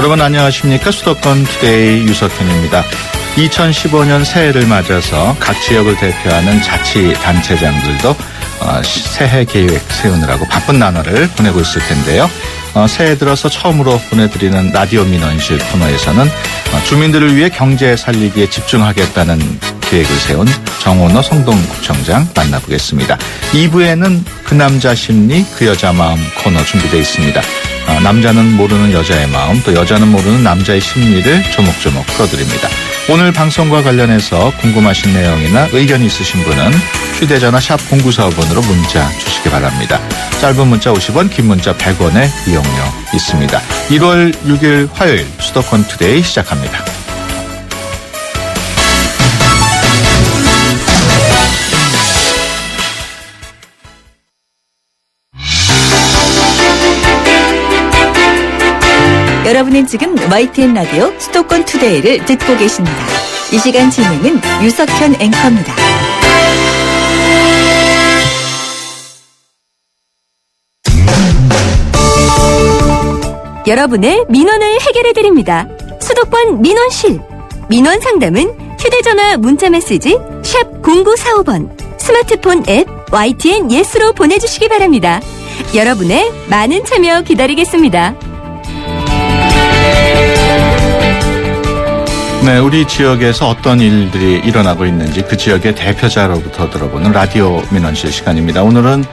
여러분 안녕하십니까? 수도권 투데이 유석현입니다. 2015년 새해를 맞아서 각 지역을 대표하는 자치단체장들도 새해 계획 세우느라고 바쁜 나날을 보내고 있을 텐데요. 새해 들어서 처음으로 보내드리는 라디오 민원실 코너에서는 주민들을 위해 경제 살리기에 집중하겠다는 계획을 세운 정원호 성동구청장 만나보겠습니다. 2부에는 그 남자 심리 그 여자 마음 코너 준비되어 있습니다. 남자는 모르는 여자의 마음, 또 여자는 모르는 남자의 심리를 조목조목 풀어드립니다. 오늘 방송과 관련해서 궁금하신 내용이나 의견이 있으신 분은 휴대전화 샵 0945번으로 문자 주시기 바랍니다. 짧은 문자 50원, 긴 문자 100원의 이용료 있습니다. 1월 6일 화요일 수도권 투데이 시작합니다. 여러분은 지금 YTN 라디오 수도권 투데이를 듣고 계십니다. 이 시간 진행은 유석현 앵커입니다. 여러분의 민원을 해결해드립니다. 수도권 민원실. 민원 상담은 휴대전화 문자메시지 샵 0945번, 스마트폰 앱 YTN 예스로 보내주시기 바랍니다. 여러분의 많은 참여 기다리겠습니다. 네, 우리 지역에서 어떤 일들이 일어나고 있는지 그 지역의 대표자로부터 들어보는 라디오 민원실 시간입니다. 오늘은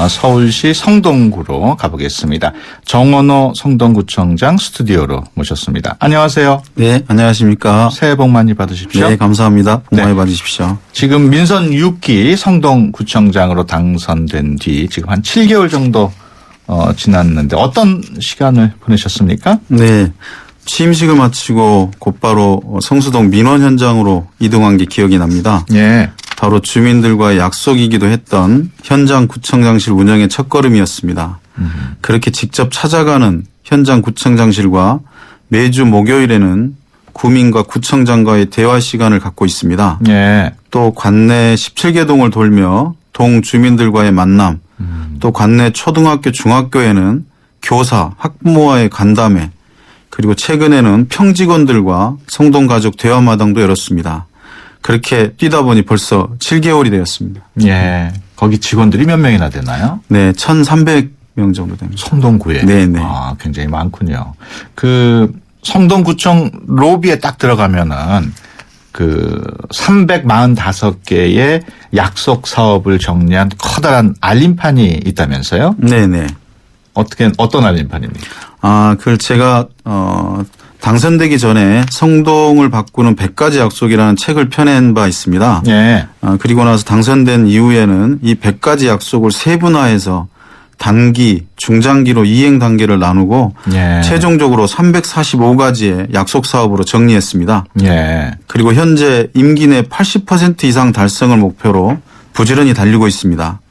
서울시 성동구로 가보겠습니다. 정원호 성동구청장 스튜디오로 모셨습니다. 안녕하세요. 네, 안녕하십니까. 새해 복 많이 받으십시오. 네, 감사합니다. 복 네. 많이 받으십시오. 지금 민선 6기 성동구청장으로 당선된 뒤 지금 한 7개월 정도 지났는데 어떤 시간을 보내셨습니까? 네, 취임식을 마치고 곧바로 성수동 민원 현장으로 이동한 게 기억이 납니다. 예. 바로 주민들과의 약속이기도 했던 현장 구청장실 운영의 첫걸음이었습니다. 그렇게 직접 찾아가는 현장 구청장실과 매주 목요일에는 구민과 구청장과의 대화 시간을 갖고 있습니다. 예. 또 관내 17개 동을 돌며 동 주민들과의 만남, 또 관내 초등학교, 중학교에는 교사, 학부모와의 간담회, 그리고 최근에는 평직원들과 성동가족 대화마당도 열었습니다. 그렇게 뛰다 보니 벌써 7개월이 되었습니다. 예. 거기 직원들이 몇 명이나 되나요? 네, 1,300명 정도 됩니다. 성동구에. 네네. 아, 굉장히 많군요. 그 성동구청 로비에 딱 들어가면은 그 345개의 약속 사업을 정리한 커다란 알림판이 있다면서요? 네네. 어떤 알림판입니까? 아, 그걸 제가 당선되기 전에 성동을 바꾸는 100가지 약속이라는 책을 펴낸 바 있습니다. 예. 그리고 나서 당선된 이후에는 이 100가지 약속을 세분화해서 단기, 중장기로 이행 단계를 나누고 예. 최종적으로 345가지의 약속 사업으로 정리했습니다. 예. 그리고 현재 임기 내 80% 이상 달성을 목표로 부지런히 달리고 있습니다.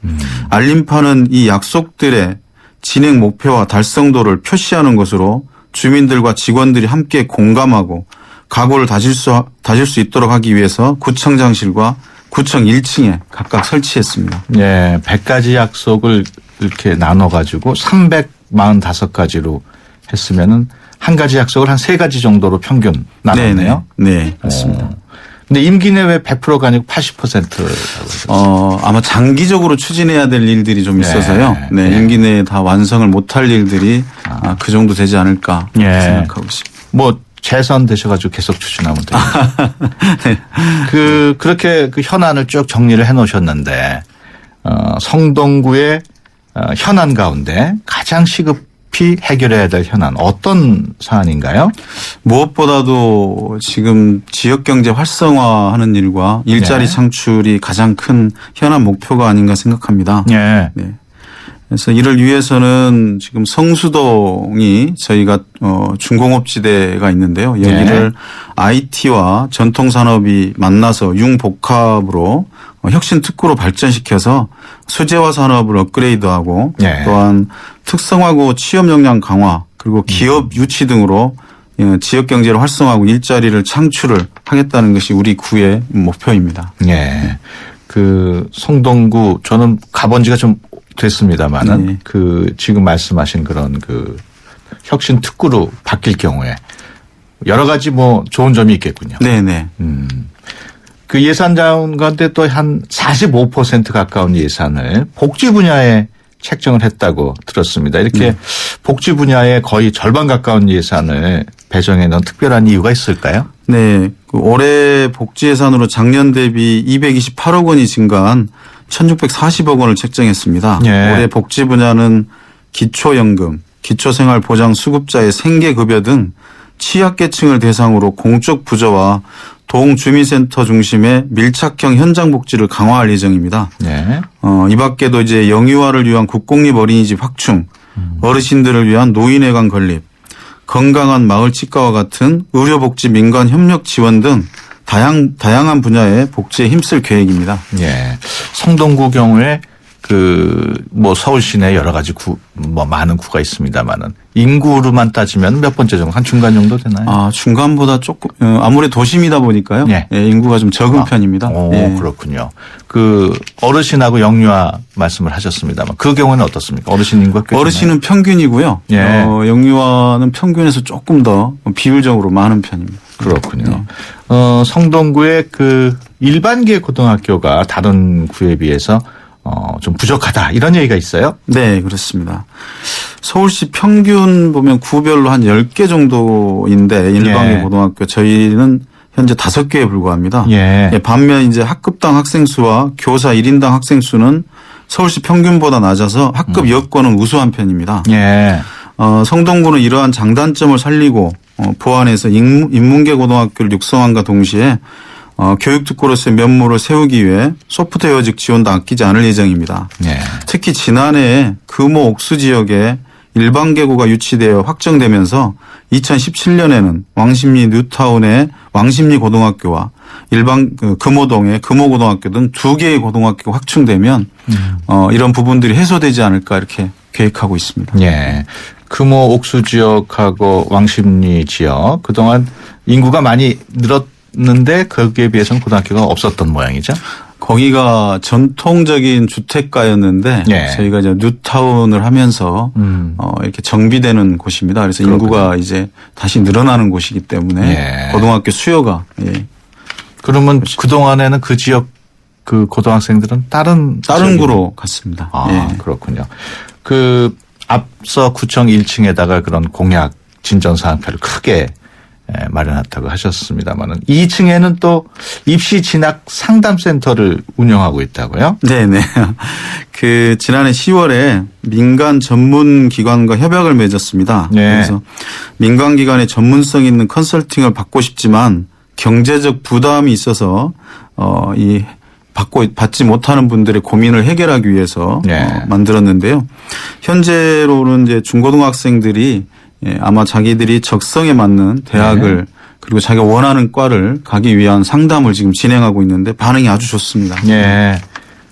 알림판은 이 약속들의 진행 목표와 달성도를 표시하는 것으로 주민들과 직원들이 함께 공감하고 각오를 다질 수 있도록 하기 위해서 구청장실과 구청 1층에 각각 설치했습니다. 예. 100가지 약속을 이렇게 나눠가지고 345가지로 했으면은 한 가지 약속을 한 3가지 정도로 평균 나눴네요. 네, 맞습니다. 근데 임기 내 왜 100%가 아니고 80%라고 아마 장기적으로 추진해야 될 일들이 좀 있어서요. 네, 임기 내에 다 완성을 못할 일들이 그 정도 되지 않을까 생각하고 있습니다. 뭐 재선 되셔가지고 계속 추진하면 돼요. 네. 그렇게 그 현안을 쭉 정리를 해놓으셨는데 성동구의 현안 가운데 가장 시급히 해결해야 될 현안 어떤 사안인가요? 무엇보다도 지금 지역경제 활성화하는 일과 일자리 창출이 가장 큰 현안 목표가 아닌가 생각합니다. 예. 네. 그래서 이를 위해서는 지금 성수동이 저희가 중공업지대가 있는데요. 여기를 IT와 전통산업이 만나서 융복합으로 혁신 특구로 발전시켜서 수제화 산업을 업그레이드하고 또한 특성화고 취업 역량 강화 그리고 기업 유치 등으로 지역 경제를 활성화하고 일자리를 창출을 하겠다는 것이 우리 구의 목표입니다. 예. 그 성동구 저는 가본 지가 좀 됐습니다만은 네. 그 지금 말씀하신 그런 그 혁신 특구로 바뀔 경우에 여러 가지 뭐 좋은 점이 있겠군요. 네네. 그 예산 자원 가운데 또 한 45% 가까운 예산을 복지 분야에 책정을 했다고 들었습니다. 이렇게 복지 분야에 거의 절반 가까운 예산을 배정해 놓은 특별한 이유가 있을까요? 네. 그 올해 복지 예산으로 작년 대비 228억 원이 증가한 1,640억 원을 책정했습니다. 예. 올해 복지 분야는 기초연금, 기초생활보장 수급자의 생계급여 등 취약계층을 대상으로 공적 부저와 동주민센터 중심의 밀착형 현장 복지를 강화할 예정입니다. 네. 이 밖에도 이제 영유아를 위한 국공립 어린이집 확충, 어르신들을 위한 노인회관 건립, 건강한 마을 치과와 같은 의료복지 민간 협력 지원 등 다양한 분야의 복지에 힘쓸 계획입니다. 예. 성동구 경우에 뭐 서울 시내 여러 가지 뭐 많은 구가 있습니다만은 인구로만 따지면 몇 번째 정도 한 중간 정도 되나요? 아, 중간보다 조금 아무래도 도심이다 보니까요. 예. 예, 인구가 좀 적은 편입니다. 오, 예. 그렇군요. 어르신하고 영유아 말씀을 하셨습니다만 그 경우는 어떻습니까? 어르신 인구가 꽤 어르신은 평균이고요. 예. 영유아는 평균에서 조금 더 비율적으로 많은 편입니다. 그렇군요. 네. 성동구의 일반계 고등학교가 다른 구에 비해서 좀 부족하다 이런 얘기가 있어요? 네, 그렇습니다. 서울시 평균 보면 구별로 한 10개 정도인데 일반계 예. 고등학교 저희는 현재 5개에 불과합니다. 예. 반면 이제 학급당 학생 수와 교사 1인당 학생 수는 서울시 평균보다 낮아서 학급 여건은 우수한 편입니다. 예. 성동구는 이러한 장단점을 살리고 보완해서 인문계 고등학교를 육성함과 동시에 교육특구로서의 면모를 세우기 위해 소프트웨어직 지원도 아끼지 않을 예정입니다. 예. 특히 지난해 금호 옥수 지역에 일반계고가 유치되어 확정되면서 2017년에는 왕십리 뉴타운의 왕십리 고등학교와 금호동의 금호고등학교 등 2개의 고등학교가 확충되면 이런 부분들이 해소되지 않을까 이렇게 계획하고 있습니다. 예. 금호 옥수 지역하고 왕십리 지역 그동안 인구가 많이 늘었는데 거기에 비해서는 고등학교가 없었던 모양이죠. 거기가 전통적인 주택가였는데 예. 저희가 이제 뉴타운을 하면서 이렇게 정비되는 곳입니다. 그래서 그렇군요. 인구가 이제 다시 늘어나는 곳이기 때문에 예. 고등학교 수요가 예. 그러면 그동안에는 그 지역 고등학생들은 다른 구로 갔습니다. 아, 예. 그렇군요. 앞서 구청 1층에다가 그런 공약 진전사항표를 크게 마련했다고 하셨습니다만은 2층에는 또 입시 진학 상담센터를 운영하고 있다고요? 네네. 지난해 10월에 민간 전문 기관과 협약을 맺었습니다. 네. 그래서 민간 기관의 전문성 있는 컨설팅을 받고 싶지만 경제적 부담이 있어서 받지 못하는 분들의 고민을 해결하기 위해서 네. 만들었는데요. 현재로는 이제 중고등학생들이 아마 자기들이 적성에 맞는 대학을 그리고 자기가 원하는 과를 가기 위한 상담을 지금 진행하고 있는데 반응이 아주 좋습니다. 예.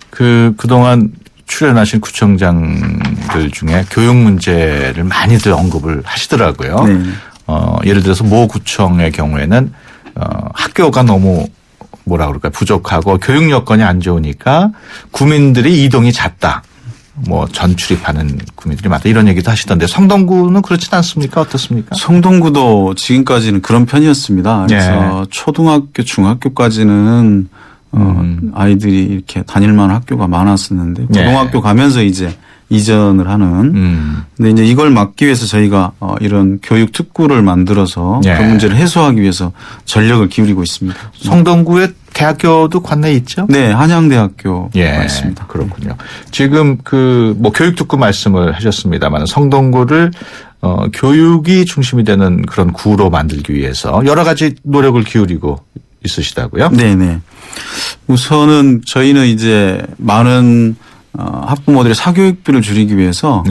그동안 출연하신 구청장들 중에 교육 문제를 많이들 언급을 하시더라고요. 네. 예를 들어서 모 구청의 경우에는 학교가 너무 부족하고 교육 여건이 안 좋으니까 구민들이 이동이 잦다. 뭐 전출입하는 구민들이 많다 이런 얘기도 하시던데 성동구는 그렇진 않습니까? 어떻습니까? 성동구도 지금까지는 그런 편이었습니다. 그래서 초등학교, 중학교까지는 아이들이 이렇게 다닐만한 학교가 많았었는데 고등학교 가면서 이제 이전을 하는. 근데 이제 이걸 막기 위해서 저희가 이런 교육 특구를 만들어서 그 문제를 해소하기 위해서 전력을 기울이고 있습니다. 성동구에 대학교도 관내에 있죠? 네, 한양대학교가 있습니다. 그렇군요. 지금 뭐 교육특구 말씀을 하셨습니다만 성동구를 교육이 중심이 되는 그런 구로 만들기 위해서 여러 가지 노력을 기울이고 있으시다고요? 네네. 우선은 저희는 이제 많은 학부모들의 사교육비를 줄이기 위해서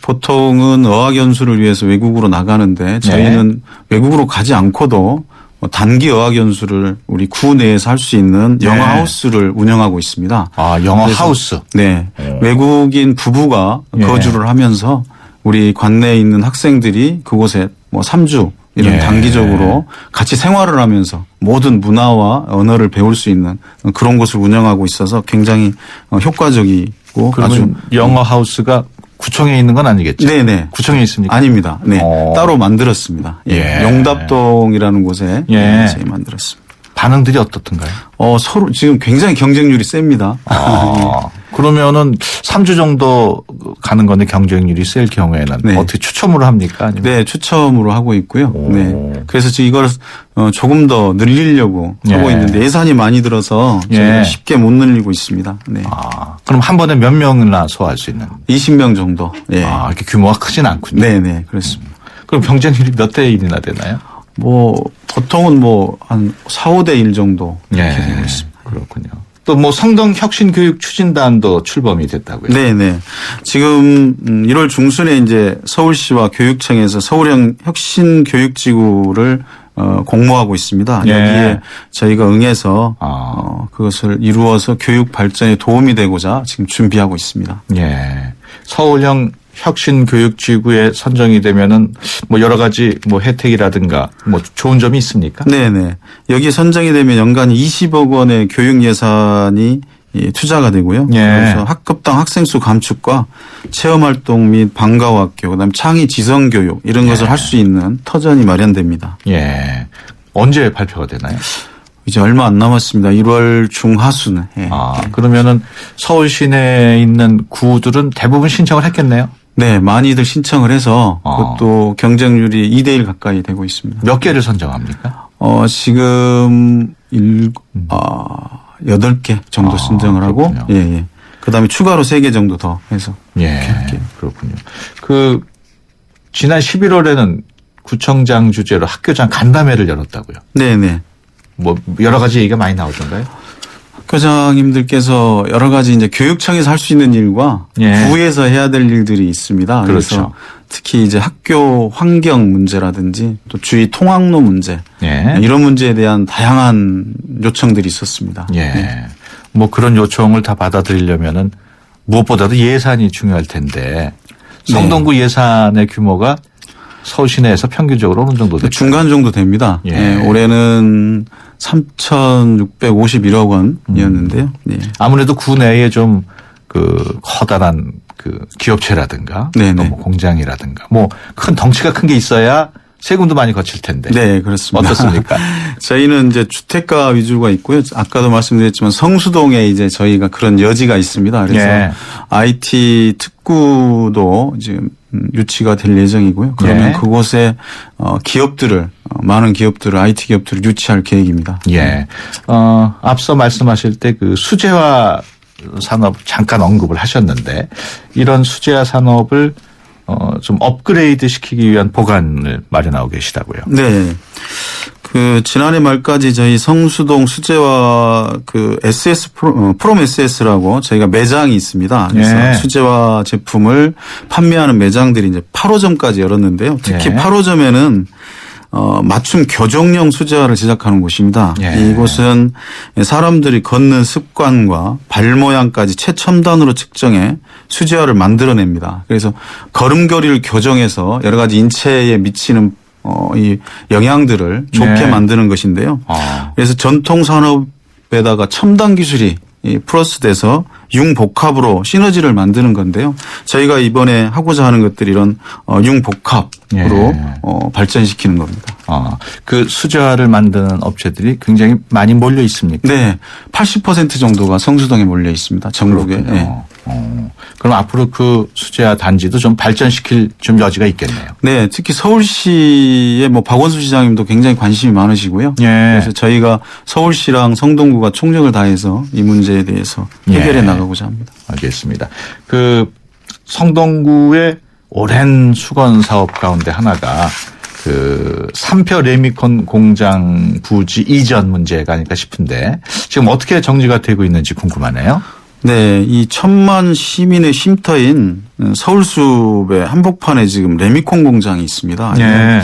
보통은 어학연수를 위해서 외국으로 나가는데 저희는 외국으로 가지 않고도 단기 어학연수를 우리 구 내에서 할 수 있는 영어하우스를 운영하고 있습니다. 아, 영어하우스. 네. 외국인 부부가 거주를 하면서 우리 관내에 있는 학생들이 그곳에 뭐 3주 이런 단기적으로 같이 생활을 하면서 모든 문화와 언어를 배울 수 있는 그런 곳을 운영하고 있어서 굉장히 효과적이고 아주 영어하우스가 구청에 있는 건 아니겠죠? 네네. 구청에 있습니까? 아닙니다. 네. 어. 따로 만들었습니다. 예. 예. 영답동이라는 곳에 예. 저희 만들었습니다. 반응들이 어떻던가요? 서로 지금 굉장히 경쟁률이 셉니다. 그러면은 3주 정도 가는 건데 경쟁률이 셀 경우에는 네. 어떻게 추첨으로 합니까? 아니면 네, 추첨으로 하고 있고요. 오. 네. 그래서 지금 이걸 조금 더 늘리려고 하고 예. 있는데 예산이 많이 들어서 저희가 예. 쉽게 못 늘리고 있습니다. 네. 그럼 한 번에 몇 명이나 소화할 수 있는? 20명 정도. 예. 이렇게 규모가 크진 않군요. 네, 네, 그렇습니다. 그럼 경쟁률이 몇 대 1이나 되나요? 보통은 한 4, 5대 1 정도 이렇게 되고 있습니다. 그렇군요. 또 뭐 성동 혁신 교육 추진단도 출범이 됐다고요? 네네. 지금 1월 중순에 이제 서울시와 교육청에서 서울형 혁신 교육지구를 공모하고 있습니다. 예. 여기에 저희가 응해서 그것을 이루어서 교육 발전에 도움이 되고자 지금 준비하고 있습니다. 예. 서울형 혁신 교육지구에 선정이 되면은 뭐 여러 가지 뭐 혜택이라든가 뭐 좋은 점이 있습니까? 네네. 여기에 선정이 되면 연간 20억 원의 교육 예산이 투자가 되고요. 예. 그래서 학급당 학생 수 감축과 체험 활동 및 방과후 학교, 그다음에 창의 지성 교육 이런 것을 할 수 있는 터전이 마련됩니다. 예. 언제 발표가 되나요? 이제 얼마 안 남았습니다. 1월 중하순에. 예. 그러면은 서울 시내에 있는 구들은 대부분 신청을 했겠네요. 네, 많이들 신청을 해서 그것도 경쟁률이 2대 1 가까이 되고 있습니다. 몇 개를 선정합니까? 지금 8개 정도 선정을 하고 그렇군요. 예, 예. 그다음에 추가로 3개 정도 더 해서 예. 그렇군요. 지난 11월에는 구청장 주재로 학교장 간담회를 열었다고요. 네, 네. 뭐 여러 가지 얘기가 많이 나오던가요? 학교장님들께서 여러 가지 이제 교육청에서 할 수 있는 일과 예. 구에서 해야 될 일들이 있습니다. 그래서 그렇죠. 특히 이제 학교 환경 문제라든지 또 주위 통학로 문제 예. 이런 문제에 대한 다양한 요청들이 있었습니다. 예. 네. 뭐 그런 요청을 다 받아들이려면은 무엇보다도 예산이 중요할 텐데 성동구 예산의 규모가 서울 시내에서 평균적으로 어느 정도 될까요? 중간 정도 됩니다. 예. 예, 올해는 3,651억 원이었는데요. 예. 아무래도 구 내에 좀 커다란 기업체라든가 네네. 또 뭐 공장이라든가 뭐 큰 덩치가 큰 게 있어야 세금도 많이 거칠 텐데. 네, 그렇습니다. 어떻습니까? 저희는 이제 주택가 위주가 있고요. 아까도 말씀드렸지만 성수동에 이제 저희가 그런 여지가 있습니다. 그래서 예. IT 특구도 지금 유치가 될 예정이고요. 그러면 예. 그곳에 많은 기업들을 IT 기업들을 유치할 계획입니다. 예. 앞서 말씀하실 때 수제화 산업 잠깐 언급을 하셨는데 이런 수제화 산업을 좀 업그레이드 시키기 위한 보관을 마련하고 계시다고요. 네. 지난해 말까지 저희 성수동 수제화 SS 프롬 SS라고 저희가 매장이 있습니다. 그래서 예. 수제화 제품을 판매하는 매장들이 이제 8호점까지 열었는데요. 특히 예. 8호점에는 맞춤 교정용 수제화를 제작하는 곳입니다. 예. 이곳은 사람들이 걷는 습관과 발 모양까지 최첨단으로 측정해 수제화를 만들어냅니다. 그래서 걸음걸이를 교정해서 여러 가지 인체에 미치는 이 영향들을 좋게 네. 만드는 것인데요. 그래서 전통 산업에다가 첨단 기술이 플러스돼서 융복합으로 시너지를 만드는 건데요. 저희가 이번에 하고자 하는 것들이 이런 융복합으로 예. 발전시키는 겁니다. 그 수제화를 만드는 업체들이 굉장히 많이 몰려 있습니까? 네, 80% 정도가 성수동에 몰려 있습니다. 전국에. 네. 그럼 앞으로 그 수제화 단지도 좀 발전시킬 좀 여지가 있겠네요. 네, 특히 서울시의 박원순 시장님도 굉장히 관심이 많으시고요. 예. 그래서 저희가 서울시랑 성동구가 총력을 다해서 이 문제에 대해서 해결해 예. 나가고자 합니다. 알겠습니다. 성동구의 오랜 수건 사업 가운데 하나가 삼표 레미콘 공장 부지 이전 문제가 아닐까 싶은데 지금 어떻게 정리가 되고 있는지 궁금하네요. 네, 이 1,000만 시민의 쉼터인 서울숲의 한복판에 지금 레미콘 공장이 있습니다. 예.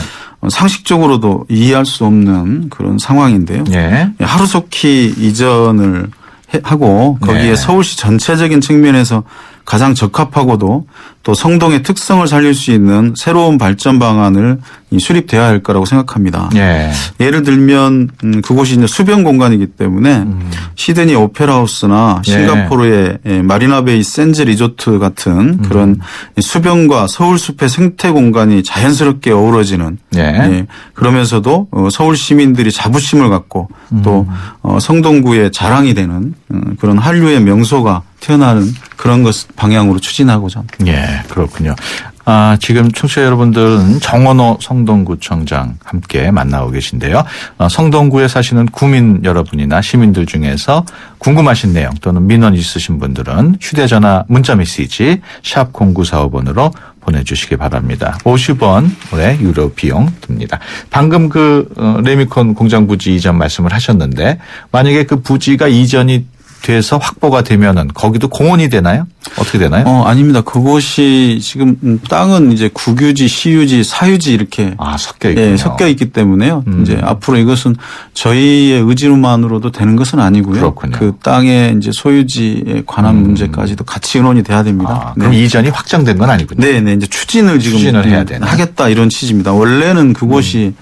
상식적으로도 이해할 수 없는 그런 상황인데요. 예. 하루속히 이전을 하고 거기에 네. 서울시 전체적인 측면에서 가장 적합하고도 또 성동의 특성을 살릴 수 있는 새로운 발전 방안을 수립돼야 할 거라고 생각합니다. 예. 예를 들면 그곳이 이제 수변 공간이기 때문에 시드니 오페라하우스나 예. 싱가포르의 마리나베이 샌즈 리조트 같은 그런 수변과 서울 숲의 생태 공간이 자연스럽게 어우러지는 예. 그러면서도 서울 시민들이 자부심을 갖고 또 성동구의 자랑이 되는 그런 한류의 명소가 태어나는 그런 것 방향으로 추진하고자 합니다. 예, 그렇군요. 지금 청취자 여러분들은 정원호 성동구청장 함께 만나고 계신데요. 성동구에 사시는 구민 여러분이나 시민들 중에서 궁금하신 내용 또는 민원 있으신 분들은 휴대전화 문자메시지 샵 0945번으로 보내주시기 바랍니다. 50원 올해 유료 비용 듭니다. 방금 레미콘 공장 부지 이전 말씀을 하셨는데 만약에 그 부지가 이전이 돼서 확보가 되면은 거기도 공원이 되나요? 어떻게 되나요? 아닙니다. 그곳이 지금 땅은 이제 국유지, 시유지, 사유지 이렇게 섞여 있군요. 예, 섞여 있기 때문에요. 이제 앞으로 이것은 저희의 의지로만으로도 되는 것은 아니고요. 그렇군요. 그 땅의 이제 소유지에 관한 문제까지도 같이 의논이 돼야 됩니다. 그럼 이전이 확정된 건 아니군요. 네, 이제 추진을 해야 되나? 하겠다 이런 취지입니다. 원래는 그곳이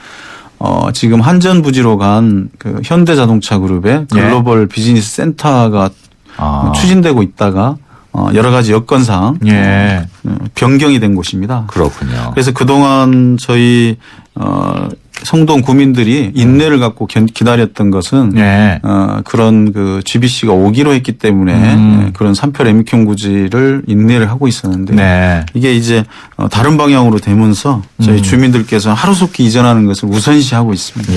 지금 한전 부지로 간 그 현대자동차 그룹의 글로벌 비즈니스 센터가 추진되고 있다가 여러 가지 여건상 변경이 된 곳입니다. 그렇군요. 그래서 그동안 저희 성동 구민들이 인내를 갖고 기다렸던 것은 그런 그 GBC가 오기로 했기 때문에 그런 3표 레미콘 구지를 인내를 하고 있었는데 이게 이제 다른 방향으로 되면서 저희 주민들께서 하루속히 이전하는 것을 우선시하고 있습니다.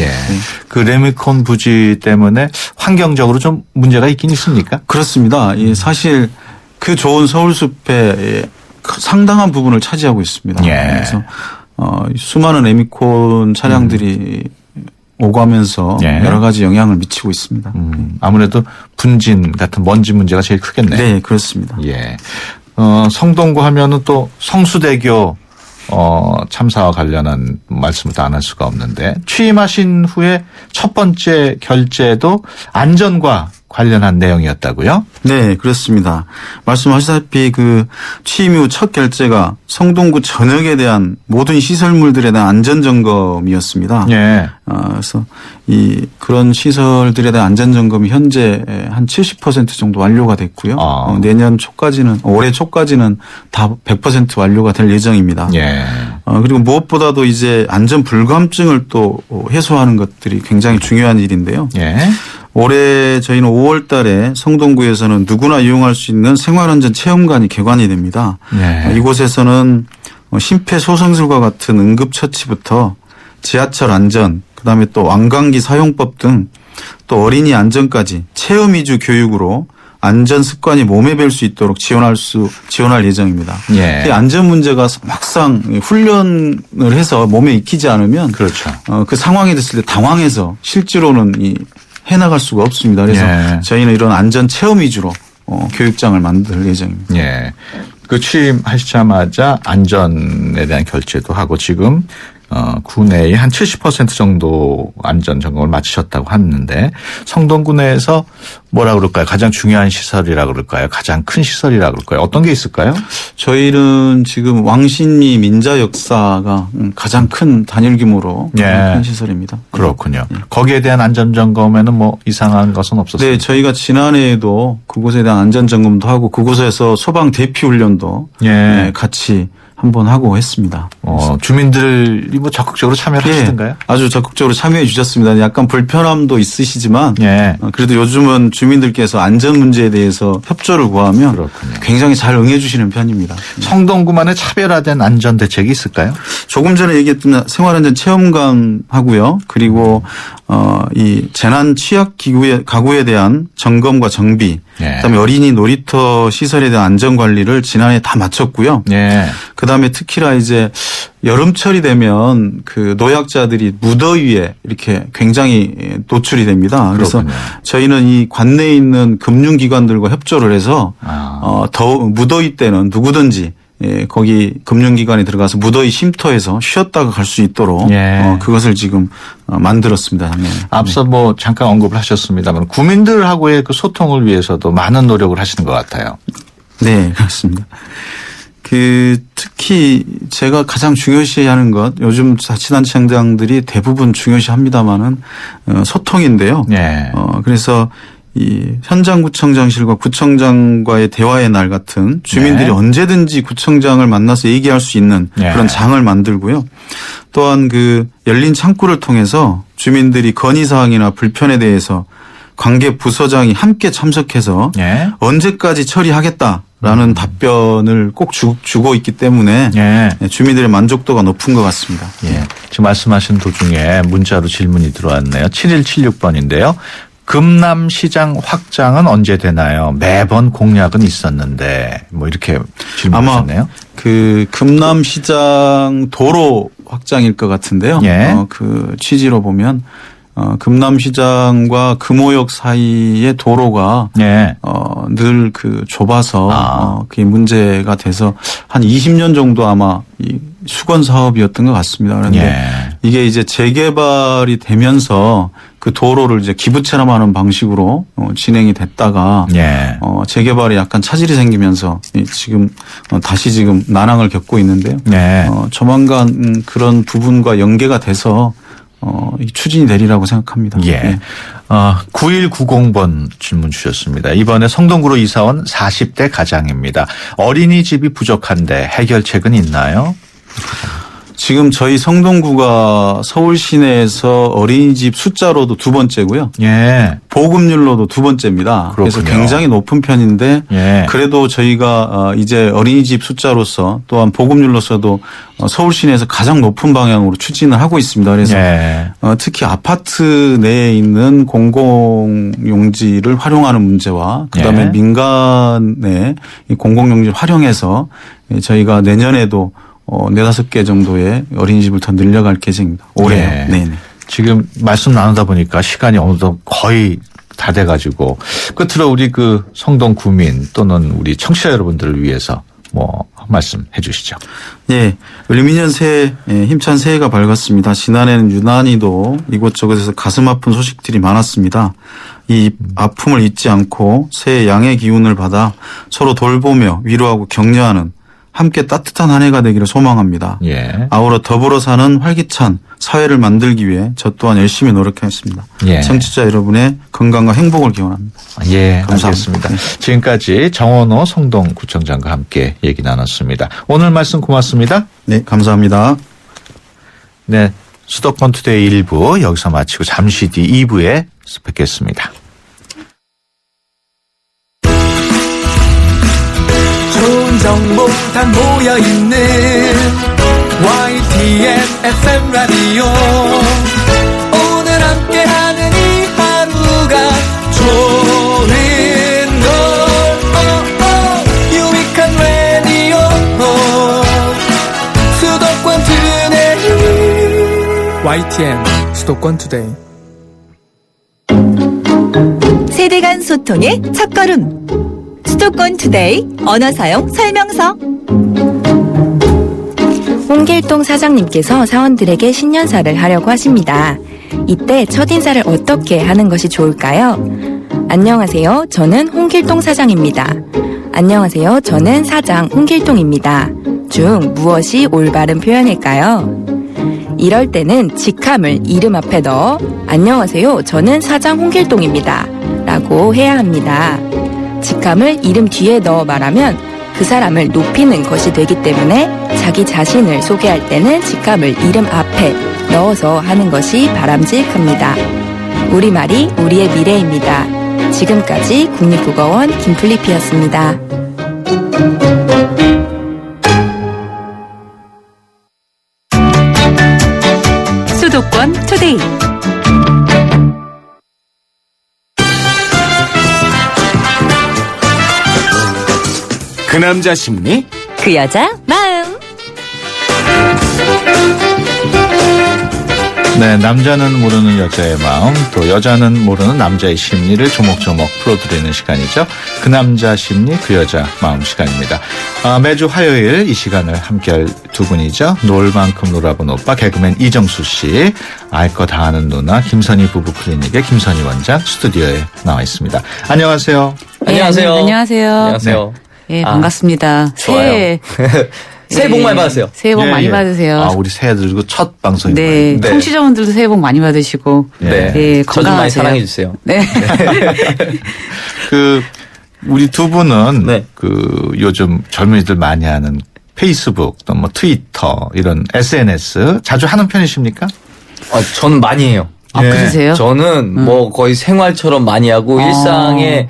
그 레미콘 부지 때문에 환경적으로 좀 문제가 있긴 있습니까? 그렇습니다. 사실 그 좋은 서울숲의 상당한 부분을 차지하고 있습니다. 그래서 수많은 레미콘 차량들이 오가면서 여러 가지 영향을 미치고 있습니다. 아무래도 분진 같은 먼지 문제가 제일 크겠네요. 네, 그렇습니다. 성동구 하면은 또 성수대교 참사와 관련한 말씀을 또 안 할 수가 없는데 취임하신 후에 첫 번째 결재도 안전과 관련한 내용이었다고요? 네, 그렇습니다. 말씀하시다시피 그 취임 이후 첫 결재가 성동구 전역에 대한 모든 시설물들에 대한 안전 점검이었습니다. 그래서 그런 시설들에 대한 안전 점검이 현재 한 70% 정도 완료가 됐고요. 내년 초까지는 올해 초까지는 다 100% 완료가 될 예정입니다. 그리고 무엇보다도 이제 안전 불감증을 또 해소하는 것들이 굉장히 중요한 일인데요. 올해 저희는 5월 달에 성동구에서는 누구나 이용할 수 있는 생활안전 체험관이 개관이 됩니다. 이곳에서는 심폐소생술과 같은 응급처치부터 지하철 안전, 그다음에 또 왕관기 사용법 등 또 어린이 안전까지 체험 위주 교육으로 안전 습관이 몸에 뵐 수 있도록 지원할 예정입니다. 이 안전 문제가 막상 훈련을 해서 몸에 익히지 않으면 그 상황이 됐을 때 당황해서 실제로는 해나갈 수가 없습니다. 그래서 저희는 이런 안전 체험 위주로 교육장을 만들 예정입니다. 그 취임하시자마자 안전에 대한 결재도 하고 지금 구내에 한 70% 정도 안전 점검을 마치셨다고 하는데 성동구 내에서 뭐라 그럴까요? 가장 중요한 시설이라 그럴까요? 가장 큰 시설이라 그럴까요? 어떤 게 있을까요? 저희는 지금 왕신리 민자 역사가 가장 큰 단일 규모로 큰 시설입니다. 그렇군요. 거기에 대한 안전 점검에는 뭐 이상한 것은 없었어요? 네, 저희가 지난해에도 그곳에 대한 안전 점검도 하고 그곳에서 소방 대피 훈련도 같이 한번 하고 했습니다. 주민들이 뭐 적극적으로 참여를 하시던가요? 아주 적극적으로 참여해 주셨습니다. 약간 불편함도 있으시지만 그래도 요즘은 주민들께서 안전 문제에 대해서 협조를 구하면 굉장히 잘 응해 주시는 편입니다. 성동구만의 차별화된 안전 대책이 있을까요? 조금 전에 얘기했던 생활안전 체험관 하고요. 그리고 이 재난 취약 가구에 대한 점검과 정비, 그다음에 어린이 놀이터 시설에 대한 안전 관리를 지난해 다 마쳤고요. 그다음에 특히나 이제 여름철이 되면 그 노약자들이 무더위에 이렇게 굉장히 노출이 됩니다. 그래서 저희는 이 관내에 있는 금융기관들과 협조를 해서 무더위 때는 누구든지 거기 금융기관에 들어가서 무더위 쉼터에서 쉬었다가 갈 수 있도록 그것을 지금 만들었습니다. 작년에. 앞서 뭐 잠깐 언급을 하셨습니다만 구민들하고의 그 소통을 위해서도 많은 노력을 하시는 것 같아요. 네, 그렇습니다. 특히 제가 가장 중요시하는 것, 요즘 자치단체장들이 대부분 중요시합니다만은 소통인데요. 네. 그래서 이 현장구청장실과 구청장과의 대화의 날 같은 주민들이 네. 언제든지 구청장을 만나서 얘기할 수 있는 네. 그런 장을 만들고요. 또한 열린 창구를 통해서 주민들이 건의사항이나 불편에 대해서 관계 부서장이 함께 참석해서 네. 언제까지 처리하겠다라는 답변을 꼭 주고 있기 때문에 네. 주민들의 만족도가 높은 것 같습니다. 예. 지금 말씀하신 도중에 문자로 질문이 들어왔네요. 7176번인데요. 금남시장 확장은 언제 되나요? 매번 공약은 있었는데 뭐 이렇게 질문하셨네요. 아마 금남시장 도로 확장일 것 같은데요. 예. 그 취지로 보면 금남시장과 금호역 사이의 도로가 예. 늘 좁아서 그게 문제가 돼서 한 20년 정도 아마 이 수건 사업이었던 것 같습니다. 그런데 예. 이게 이제 재개발이 되면서 그 도로를 이제 기부체험하는 방식으로 진행이 됐다가 예. 재개발에 약간 차질이 생기면서 다시 난항을 겪고 있는데요. 예. 조만간 그런 부분과 연계가 돼서 추진이 되리라고 생각합니다. 예. 네. 9190번 질문 주셨습니다. 이번에 성동구로 이사온 40대 가장입니다. 어린이집이 부족한데 해결책은 있나요? 지금 저희 성동구가 서울 시내에서 어린이집 숫자로도 두 번째고요. 예. 보급률로도 두 번째입니다. 그래서 그렇군요. 굉장히 높은 편인데 예. 그래도 저희가 이제 어린이집 숫자로서 또한 보급률로서도 서울 시내에서 가장 높은 방향으로 추진을 하고 있습니다. 그래서 예. 특히 아파트 내에 있는 공공용지를 활용하는 문제와 그다음에 예. 민간의 이 공공용지를 활용해서 저희가 내년에도 4-5개 정도의 어린이집을 더 늘려갈 계획입니다. 올해요. 예. 네네. 지금 말씀 나누다 보니까 시간이 어느덧 거의 다 돼가지고 끝으로 우리 성동 구민 또는 우리 청취자 여러분들을 위해서 한 말씀 해주시죠. 예, 을미년 새해 힘찬 새해가 밝았습니다. 지난해는 유난히도 이곳저곳에서 가슴 아픈 소식들이 많았습니다. 이 아픔을 잊지 않고 새해 양의 기운을 받아 서로 돌보며 위로하고 격려하는 함께 따뜻한 한 해가 되기를 소망합니다. 예. 아울러 더불어 사는 활기찬 사회를 만들기 위해 저 또한 열심히 노력하겠습니다. 예. 청취자 여러분의 건강과 행복을 기원합니다. 예, 감사합니다. 알겠습니다. 지금까지 정원호 성동구청장과 함께 얘기 나눴습니다. 오늘 말씀 고맙습니다. 네, 감사합니다. 네, 수도권 투데이 1부 여기서 마치고 잠시 뒤 2부에 뵙겠습니다. 좋은 정보 다 모여있는 YTN FM 라디오 오늘 함께하는 이 하루가 좋은 걸 유익한 라디오 수도권 투데이 YTN 수도권 투데이 세대 간 소통의 첫걸음. 수도권 투데이 언어 사용 설명서. 홍길동 사장님께서 사원들에게 신년사를 하려고 하십니다. 이때 첫인사를 어떻게 하는 것이 좋을까요? 안녕하세요. 저는 홍길동 사장입니다. 안녕하세요. 저는 사장 홍길동입니다. 중 무엇이 올바른 표현일까요? 이럴 때는 직함을 이름 앞에 넣어 안녕하세요. 저는 사장 홍길동입니다. 라고 해야 합니다. 직함을 이름 뒤에 넣어 말하면 그 사람을 높이는 것이 되기 때문에 자기 자신을 소개할 때는 직함을 이름 앞에 넣어서 하는 것이 바람직합니다. 우리말이 우리의 미래입니다. 지금까지 국립국어원 김플리피였습니다. 수도권 투데이. 그 남자 심리 그 여자 마음. 네, 남자는 모르는 여자의 마음, 또 여자는 모르는 남자의 심리를 조목조목 풀어드리는 시간이죠. 그 남자 심리, 그 여자 마음 시간입니다. 매주 화요일 이 시간을 함께할 두 분이죠. 놀 만큼 놀아본 오빠 개그맨 이정수 씨, 알 거 다 아는 누나 김선희 부부 클리닉의 김선희 원장 스튜디오에 나와 있습니다. 안녕하세요. 안녕하세요. 안녕하세요. 안녕하세요. 예, 반갑습니다. 좋아요. 새해 복 많이 받으세요. 새해 복 예, 많이 예. 받으세요. 아, 우리 새해 들고 첫 방송입니다. 네, 네. 청취자분들도 새해 복 많이 받으시고. 네. 예, 저 좀 많이 건강하세요. 사랑해 주세요. 네. 그 우리 두 분은 네. 그 요즘 젊은이들 많이 하는 페이스북 또 뭐 트위터 이런 SNS 자주 하는 편이십니까? 저는 많이 해요. 아, 예. 그러세요? 저는 뭐 거의 생활처럼 많이 하고 일상에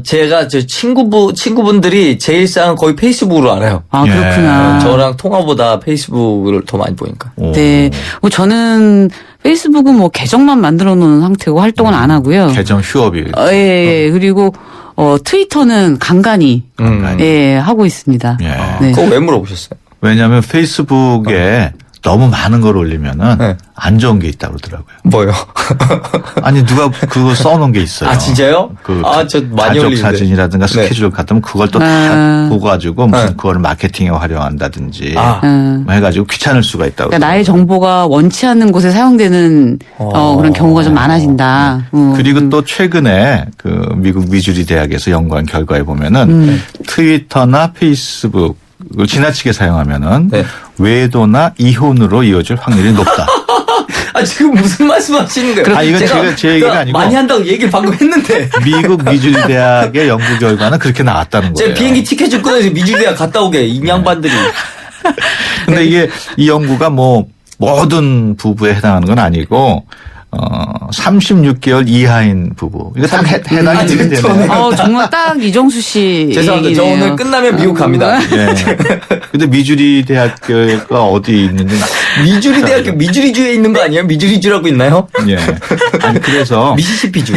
제가 저 친구분들이 제 일상은 거의 페이스북으로 알아요. 아, 예. 그렇구나. 저랑 통화보다 페이스북을 더 많이 보니까. 오. 네. 뭐 저는 페이스북은 뭐 계정만 만들어 놓은 상태고 활동은 안 하고요. 계정 휴업이 예. 그리고 트위터는 간간히 예, 하고 있습니다. 예. 네. 그거 왜 물어보셨어요? 왜냐하면 페이스북에 너무 많은 걸 올리면은 네. 안 좋은 게 있다고 그러더라고요. 뭐요? 아니 누가 그거 써놓은 게 있어요. 아, 진짜요? 그 저 많이 가족 올리는데. 사진이라든가 네. 스케줄 같으면 그걸 또 다 아. 보고 가지고 무슨 네. 그거를 마케팅에 활용한다든지 아. 뭐 해가지고 귀찮을 수가 있다고. 그러니까 나의 정보가 원치 않는 곳에 사용되는 그런 경우가 좀 많아진다. 그리고 또 최근에 그 미국 미주리 대학에서 연구한 결과에 보면은 트위터나 페이스북을 지나치게 사용하면은 네. 외도나 이혼으로 이어질 확률이 높다. 지금 무슨 말씀 하시는 거예요? 아, 이건 제가 제 얘기가 아니고 많이 한다고 얘기를 방금 했는데. 미국 미주리 대학의 연구 결과는 그렇게 나왔다는 거예요. 제 비행기 티켓을 끊어서 미주리대학 갔다 오게, 이 양반들이. 근데 이게 이 연구가 뭐 모든 부부에 해당하는 건 아니고 36개월 이하인 부부. 이거 딱 해당이 되면 되네요. 정말 딱 이정수 씨. 죄송합니다. 저 얘기네요. 오늘 끝나면 미국 갑니다. 예. 근데 미주리 대학교가 어디 있는지 미주리대학교 미주리주에 있는 거 아니에요? 미주리주라고 있나요? 예. 아니 그래서 미시시피주.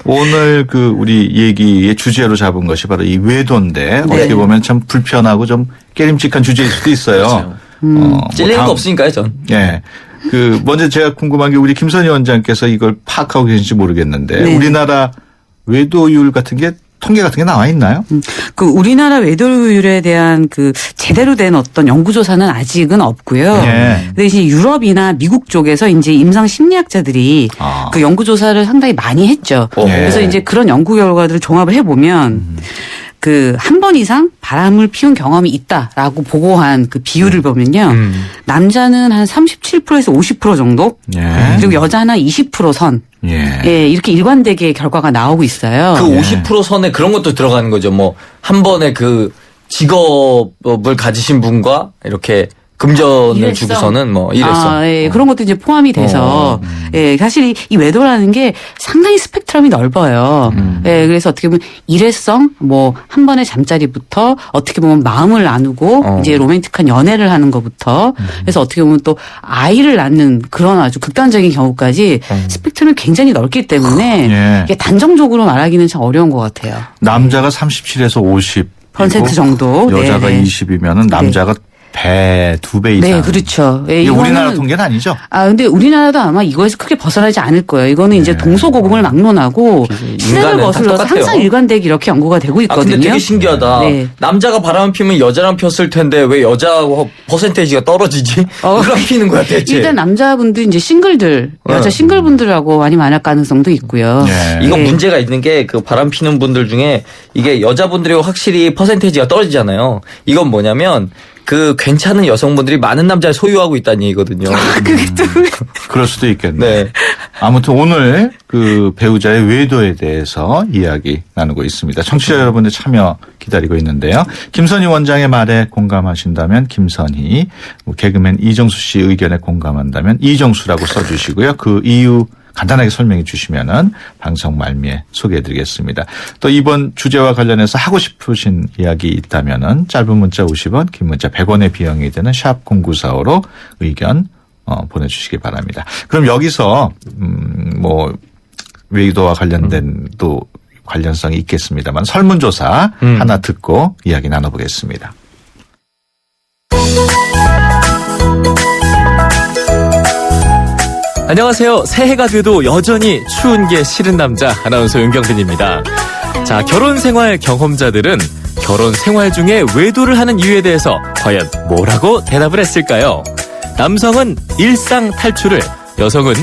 오늘 그 우리 얘기의 주제로 잡은 것이 바로 이 외도인데 어떻게 보면 참 불편하고 좀 깨림칙한 주제일 수도 있어요. 찔리는 다음- 거 없으니까요, 전. 예. 그 먼저 제가 궁금한 게 우리 김선희 원장께서 이걸 파악하고 계신지 모르겠는데 네. 우리나라 외도율 같은 게 통계 같은 게 나와 있나요? 그 우리나라 외도율에 대한 그 제대로 된 어떤 연구조사는 아직은 없고요. 예. 근데 이제 유럽이나 미국 쪽에서 이제 임상 심리학자들이 아. 그 연구조사를 상당히 많이 했죠. 예. 그래서 이제 그런 연구 결과들을 종합을 해보면 그 한 번 이상 바람을 피운 경험이 있다라고 보고한 그 비율을 보면요. 남자는 한 37%에서 50% 정도. 예. 그리고 여자는 20% 선. 예. 예, 이렇게 일관되게 결과가 나오고 있어요. 그 50% 선에 그런 것도 들어가는 거죠. 뭐, 한 번에 그 직업을 가지신 분과 이렇게 금전을 일회성. 주고서는 뭐, 이랬어. 예, 그런 것도 이제 포함이 돼서, 예, 사실 이 외도라는 게 상당히 스펙트럼이 넓어요. 예, 그래서 어떻게 보면 일회성, 뭐, 한 번의 잠자리부터 어떻게 보면 마음을 나누고 이제 로맨틱한 연애를 하는 것부터 그래서 어떻게 보면 또 아이를 낳는 그런 아주 극단적인 경우까지 스펙트럼이 굉장히 넓기 때문에 예. 이게 단정적으로 말하기는 참 어려운 것 같아요. 남자가 37에서 50 퍼센트 정도. 여자가 네. 20이면은 남자가 배 2배 이상. 네, 그렇죠. 예, 이게 이거는 우리나라 통계는 아니죠? 근데 우리나라도 아마 이거에서 크게 벗어나지 않을 거예요. 이거는 이제 동서고금을 막론하고 시대를 인간은 다 거슬러서 똑같아요. 항상 일관되게 이렇게 연구가 되고 아, 있거든요. 근데 되게 신기하다. 네. 남자가 바람 피면 여자랑 폈을 텐데 왜 여자 퍼센테이지가 떨어지지? 누가 피는 거야, 대체? 일단 남자분들 이제 싱글들, 여자 싱글분들하고 많이 만날 가능성도 있고요. 예. 이건 네. 문제가 있는 게 그 바람 피는 분들 중에 이게 여자분들이 확실히 퍼센테이지가 떨어지잖아요. 이건 뭐냐면 그 괜찮은 여성분들이 많은 남자를 소유하고 있다는 얘기거든요. 그게 또 그럴 수도 있겠네. 네. 아무튼 오늘 그 배우자의 외도에 대해서 이야기 나누고 있습니다. 청취자 여러분의 참여 기다리고 있는데요. 김선희 원장의 말에 공감하신다면 김선희, 뭐 개그맨 이정수 씨 의견에 공감한다면 이정수라고 써주시고요. 그 이유 간단하게 설명해 주시면은 방송 말미에 소개해 드리겠습니다. 또 이번 주제와 관련해서 하고 싶으신 이야기 있다면은 짧은 문자 50원, 긴 문자 100원의 비용이 되는 샵 0945로 의견 보내주시기 바랍니다. 그럼 여기서 뭐 외도와 관련된 또 관련성이 있겠습니다만 설문조사 하나 듣고 이야기 나눠보겠습니다. 안녕하세요. 새해가 돼도 여전히 추운 게 싫은 남자 아나운서 윤경빈입니다. 자, 결혼 생활 경험자들은 결혼 생활 중에 외도를 하는 이유에 대해서 과연 뭐라고 대답을 했을까요? 남성은 일상 탈출을, 여성은